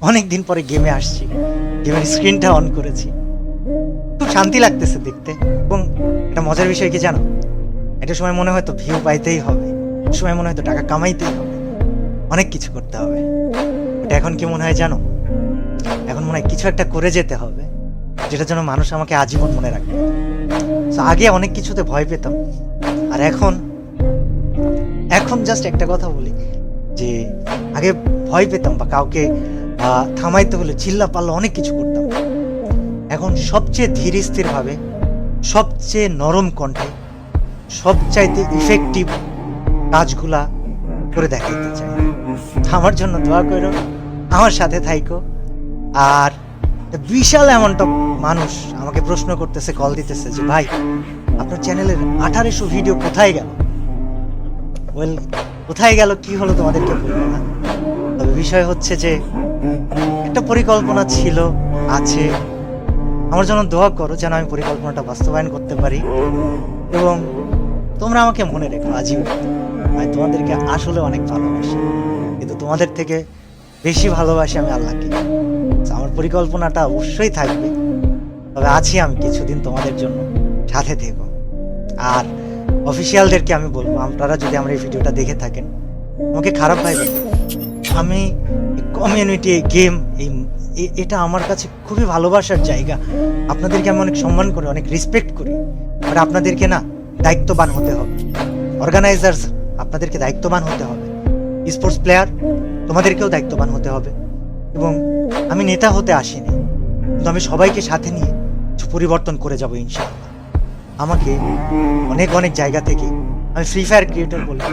অনেক দিন পরে গেমে আসছি, গেমের স্ক্রিনটা অন করেছি, খুব শান্তি লাগতেছে দেখতে। এবং এটা মজার বিষয় কি জানো, একটা সময় মনে হয় তো ভিউ পাইতেই হবে, একটা সময় মনে হয় তো টাকা কামাইতেই হবে, অনেক কিছু করতে হবে। এটা এখন কি মনে হয় জানো, এখন মনে হয় কিছু একটা করে যেতে হবে যেটার জন্য মানুষ আমাকে আজীবন মনে রাখবে। তো আগে অনেক কিছুতে ভয় পেতাম, আর এখন এখন জাস্ট একটা কথা বলি যে আগে ভয় পেতাম বা কাউকে থামাইতে হলে চিল্লা পাল্লা অনেক কিছু করতাম। এখন সবচেয়ে ধীর স্থির ভাবে, সবচেয়ে নরম কণ্ঠে, সবচাইতে ইফেক্টিভ কাজগুলা করে দেখাইতে চাই। আমার জন্য দোয়া করো, আমার সাথে থাইকো। আর বিশাল অ্যামাউন্ট অফ মানুষ আমাকে প্রশ্ন করতেছে, কল দিতেছে যে ভাই আপনার চ্যানেলের 1800 ভিডিও কোথায় গেল। ওয়েল, কোথায় গেল কি হলো তোমাদেরকে বলবো না, তবে বিষয় হচ্ছে যে একটা পরিকল্পনা ছিল, আছে। আমার জন্য দোয়া করো যেন আমি পরিকল্পনাটা বাস্তবায়ন করতে পারি, এবং তোমরা আমাকে মনে রেখো আজীবন। আমি তোমাদেরকে আসলে অনেক ভালোবাসি, কিন্তু তোমাদের থেকে বেশি ভালোবাসি আমি আল্লাহকে। আমার পরিকল্পনাটা অবশ্যই থাকবে, তবে আছি আমি কিছুদিন তোমাদের জন্য, সাথে থেকো। আর অফিসিয়ালদেরকে আমি বলবো, আপনারা যদি আমার এই ভিডিওটা দেখে থাকেন, আমাকে খারাপ ভাইবেন। আমি কমিউনিটি, গেম, এটা আমার কাছে খুবই ভালোবাসার জায়গা। আপনাদেরকে আমি অনেক সম্মান করি, অনেক রেসপেক্ট করি। আর আপনাদেরকে না দায়িত্ববান হতে হবে। অর্গানাইজার্স, আপনাদেরকে দায়িত্ববান হতে হবে। স্পোর্টস প্লেয়ার, তোমাদেরকেও দায়িত্ববান হতে হবে। এবং আমি নেতা হতে আসিনি, কিন্তু আমি সবাইকে সাথে নিয়ে কিছু পরিবর্তন করে যাব ইনশাআল্লাহ। আমাকে অনেক অনেক জায়গা থেকে, আমি ফ্রি ফায়ার ক্রিয়েটর বলে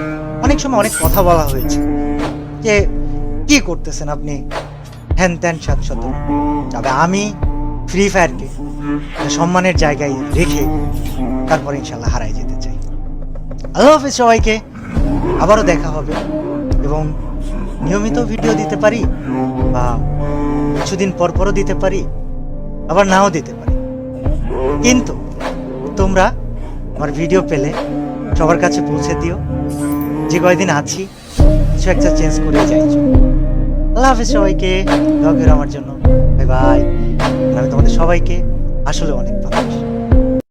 অনেক সময় অনেক কথা বলা হয়েছে যে কি করতেছেন আপনি, হ্যান ত্যান সাতশত। তবে আমি ফ্রি ফায়ারকে সম্মানের জায়গায় রেখে তারপর ইনশাল্লাহ হারাই যেতে চাই। আল্লাহ হাফেজ সবাইকে, আবারও দেখা হবে। এবং নিয়মিত ভিডিও দিতে পারি, বা কিছুদিন পর পরও দিতে পারি, আবার নাও দিতে পারি, কিন্তু তোমরা আমার ভিডিও পেলে সবার কাছে পৌঁছে দিও। যে কয়দিন আছি কিছু একটা চেঞ্জ করে যাইছো। আল্লাহ হাফেজ সবাইকে, দোয়া করো আমার জন্য। Bye bye. আমি তোমাদের সবাইকে আসলে অনেক ভালো